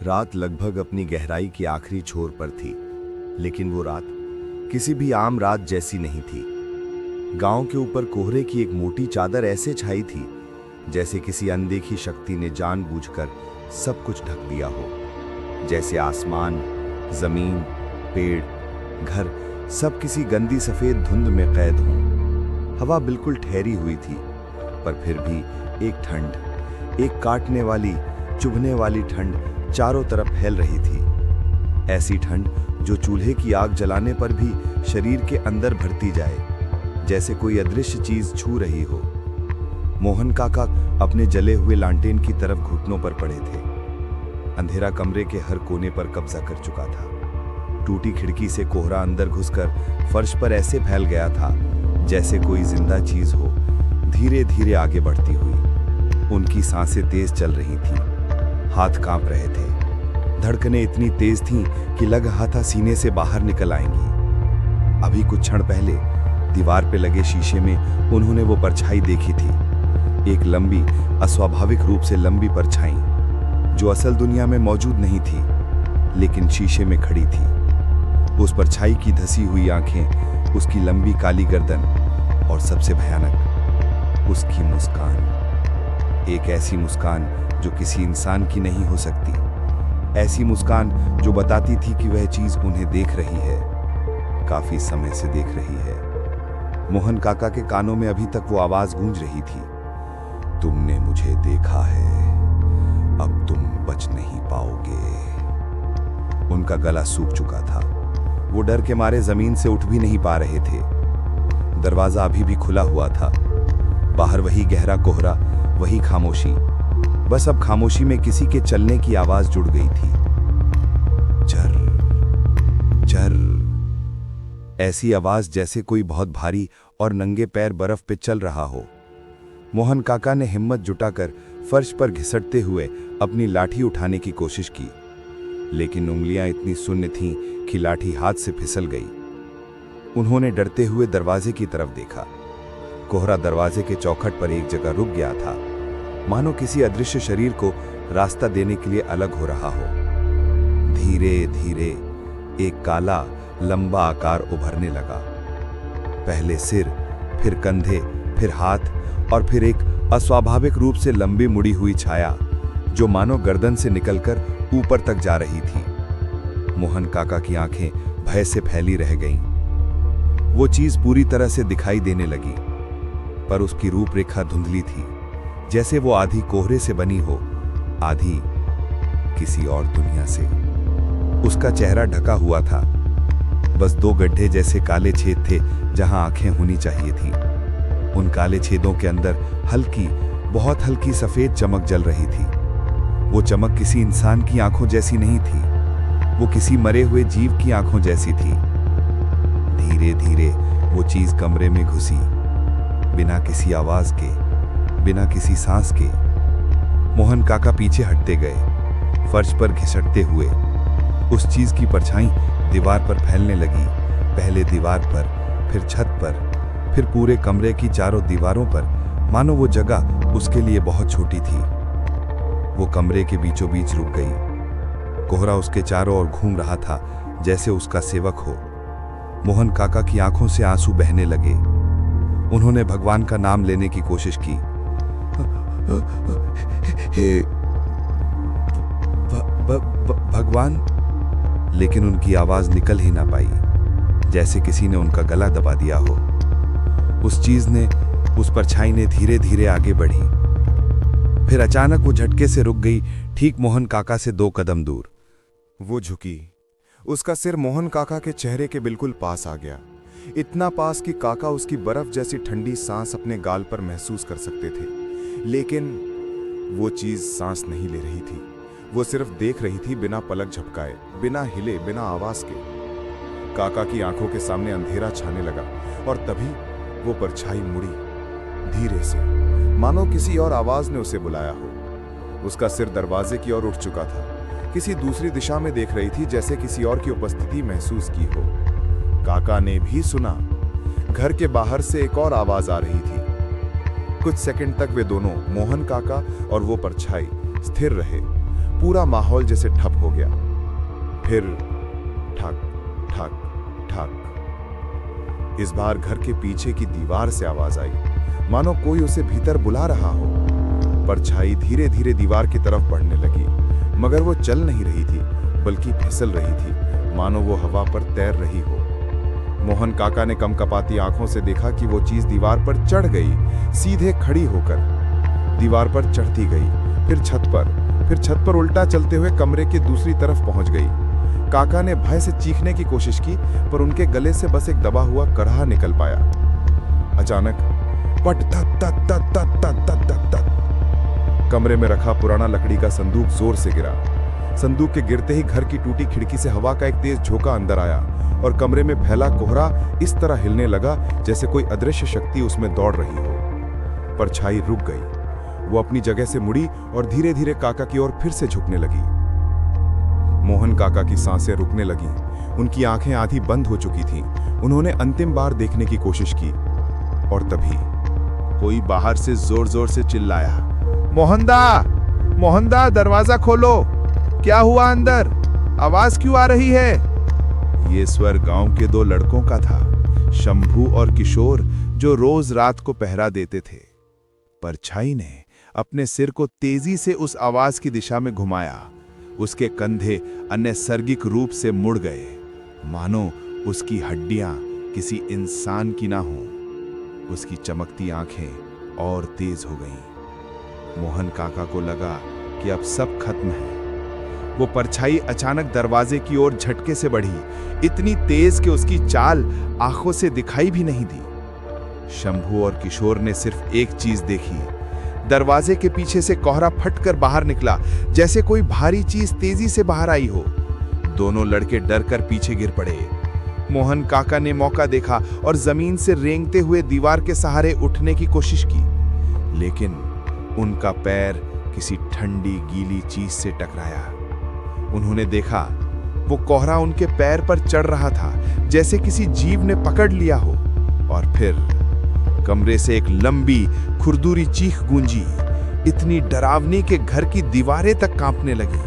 रात लगभग अपनी गहराई की आखिरी छोर पर थी, लेकिन वो रात किसी भी आम रात जैसी नहीं थी। गांव के ऊपर कोहरे की एक मोटी चादर ऐसे छाई थी जैसे किसी अनदेखी शक्ति ने जानबूझकर सब कुछ ढक दिया हो। जैसे आसमान, जमीन, पेड़, घर सब किसी गंदी सफेद धुंध में कैद हों। हवा बिल्कुल ठहरी हुई थी, पर फिर भी एक ठंड, एक काटने वाली, चुभने वाली ठंड चारों तरफ फैल रही थी। ऐसी ठंड जो चूल्हे की आग जलाने पर भी शरीर के अंदर भरती जाए, जैसे कोई अदृश्य चीज छू रही हो। मोहन काका अपने जले हुए लालटेन की तरफ घुटनों पर पड़े थे। अंधेरा कमरे के हर कोने पर कब्जा कर चुका था। टूटी खिड़की से कोहरा अंदर घुसकर फर्श पर ऐसे फैल गया था जैसे कोई जिंदा चीज हो, धीरे धीरे आगे बढ़ती हुई। उनकी सांसें तेज चल रही थीं, हाथ कांप रहे थे। धड़कनें इतनी तेज थीं कि लग रहा था सीने से बाहर निकल आएंगी। अभी कुछ क्षण पहले दीवार पे लगे शीशे में उन्होंने वो परछाई देखी थी, एक लंबी, अस्वाभाविक रूप से लंबी परछाई जो असल दुनिया में मौजूद नहीं थी, लेकिन शीशे में खड़ी थी। उस परछाई की धसी हुई आंखें, उसकी लंबी काली गर्दन और सबसे भयानक उसकी मुस्कान। एक ऐसी मुस्कान जो किसी इंसान की नहीं हो सकती, ऐसी मुस्कान जो बताती थी कि वह चीज उन्हें देख रही है, काफी समय से देख रही है। मोहन काका के कानों में अभी तक वो आवाज गूंज रही थी, तुमने मुझे देखा है, अब तुम बच नहीं पाओगे। उनका गला सूख चुका था, वो डर के मारे जमीन से उठ भी नहीं पा रहे थे। दरवाजा अभी भी खुला हुआ था, बाहर वही गहरा कोहरा, वही खामोशी। बस अब खामोशी में किसी के चलने की आवाज जुड़ गई थी, चर चर। ऐसी आवाज जैसे कोई बहुत भारी और नंगे पैर बर्फ पे चल रहा हो। मोहन काका ने हिम्मत जुटाकर फर्श पर घिसटते हुए अपनी लाठी उठाने की कोशिश की, लेकिन उंगलियां इतनी शून्य थीं कि लाठी हाथ से फिसल गई। उन्होंने डरते हुए दरवाजे की तरफ देखा। कोहरा दरवाजे के चौखट पर एक जगह रुक गया था, मानो किसी अदृश्य शरीर को रास्ता देने के लिए अलग हो रहा हो। धीरे धीरे एक काला, लंबा आकार उभरने लगा। पहले सिर, फिर कंधे, फिर हाथ और फिर एक अस्वाभाविक रूप से लंबी मुड़ी हुई छाया जो मानो गर्दन से निकलकर ऊपर तक जा रही थी। मोहन काका की आंखें भय से फैली रह गईं। वो चीज पूरी तरह से दिखाई देने लगी, पर उसकी रूपरेखा धुंधली थी, जैसे वो आधी कोहरे से बनी हो, आधी किसी और दुनिया से। उसका चेहरा ढका हुआ था, बस दो गड्ढे जैसे काले छेद थे जहां आंखें होनी चाहिए थी। उन काले छेदों के अंदर हल्की, बहुत हल्की सफेद चमक जल रही थी। वो चमक किसी इंसान की आंखों जैसी नहीं थी, वो किसी मरे हुए जीव की आंखों जैसी थी। धीरे धीरे वो चीज कमरे में घुसी, बिना किसी आवाज के, बिना किसी सांस के। मोहन काका पीछे हटते गए, फर्श पर घिसटते हुए। उस चीज की परछाई दीवार पर फैलने लगी, पहले दीवार पर, फिर छत पर, फिर पूरे कमरे की चारों दीवारों पर, मानो वो जगह उसके लिए बहुत छोटी थी। वो कमरे के बीचों बीच रुक गई। कोहरा उसके चारों ओर घूम रहा था जैसे उसका सेवक हो। मोहन काका की आंखों से आंसू बहने लगे। उन्होंने भगवान का नाम लेने की कोशिश की, हे भगवान, लेकिन उनकी आवाज निकल ही ना पाई, जैसे किसी ने उनका गला दबा दिया हो। उस चीज ने, उस परछाई ने धीरे धीरे आगे बढ़ी, फिर अचानक वो झटके से रुक गई, ठीक मोहन काका से 2 कदम दूर। वो झुकी, उसका सिर मोहन काका के चेहरे के बिल्कुल पास आ गया, इतना पास कि काका उसकी बर्फ जैसी ठंडी सांस अपने गाल पर महसूस कर सकते थे। लेकिन वो चीज सांस नहीं ले रही थी, वो सिर्फ देख रही थी, बिना पलक झपकाए, बिना हिले, बिना आवाज के। काका की आंखों के सामने अंधेरा छाने लगा और तभी वो परछाई मुड़ी, धीरे से, मानो किसी और आवाज ने उसे बुलाया हो। उसका सिर दरवाजे की ओर उठ चुका था, किसी दूसरी दिशा में देख रही थी, जैसे किसी और की उपस्थिति महसूस की हो। काका ने भी सुना, घर के बाहर से एक और आवाज आ रही थी। कुछ सेकंड तक वे दोनों, मोहन काका और वो परछाई, स्थिर रहे, पूरा माहौल जैसे ठप हो गया। फिर ठक ठक ठक। इस बार घर के पीछे की दीवार से आवाज आई, मानो कोई उसे भीतर बुला रहा हो। परछाई धीरे धीरे दीवार की तरफ बढ़ने लगी, मगर वो चल नहीं रही थी, बल्कि फिसल रही थी, मानो वो हवा पर तैर रही हो। मोहन काका ने कमकपाती आंखों से देखा कि वो चीज दीवार पर चढ़ गई, सीधे खड़ी होकर दीवार पर चढ़ती गई, फिर छत पर उल्टा चलते हुए कमरे की दूसरी तरफ पहुंच गई। काका ने भय से चीखने की कोशिश की, पर उनके गले से बस एक दबा हुआ करहा निकल पाया। अचानक पट तत तत तत तत तत तत तत तत। कमरे में रखा पुराना लकड़ी का संदूक जोर से गिरा। संदूक के गिरते ही घर की टूटी खिड़की से हवा का एक तेज झोंका अंदर आया और कमरे में फैला कोहरा इस तरह हिलने लगा जैसे कोई अदृश्य शक्ति उसमें दौड़ रही हो। परछाई रुक गई। वो अपनी जगह से मुड़ी और धीरे धीरे काका की ओर फिर से झुकने लगी। मोहन काका की सांसें रुकने लगीं। उनकी आंखें आधी बंद हो चुकी थीं। उन्होंने अंतिम बार देखने की कोशिश की और तभी कोई बाहर से जोर जोर से चिल्लाया, मोहनदा, दरवाजा खोलो। क्या हुआ अंदर? आवाज क्यों आ रही है? ये स्वर गांव के 2 लड़कों का था, शंभू और किशोर, जो रोज रात को पहरा देते थे। परछाई ने अपने सिर को तेजी से उस आवाज की दिशा में घुमाया। उसके कंधे अनैसर्गिक रूप से मुड़ गए, मानो उसकी हड्डियां किसी इंसान की ना हो। उसकी चमकती आंखें और तेज हो गईं। मोहन काका को लगा कि अब सब खत्म है। वो परछाई अचानक दरवाजे की ओर झटके से बढ़ी, इतनी तेज कि उसकी चाल आंखों से दिखाई भी नहीं दी। शंभू और किशोर ने सिर्फ एक चीज देखी, दरवाजे के पीछे से कोहरा फटकर बाहर निकला, जैसे कोई भारी चीज तेजी से बाहर आई हो। दोनों लड़के डरकर पीछे गिर पड़े। मोहन काका ने मौका देखा और जमीन से रेंगते हुए दीवार के सहारे उठने की कोशिश की, लेकिन उनका पैर किसी ठंडी गीली चीज से टकराया। उन्होंने देखा वो कोहरा उनके पैर पर चढ़ रहा था, जैसे किसी जीव ने पकड़ लिया हो। और फिर कमरे से एक लंबी खुरदुरी चीख गूंजी, इतनी डरावनी कि घर की दीवारें तक कांपने लगी।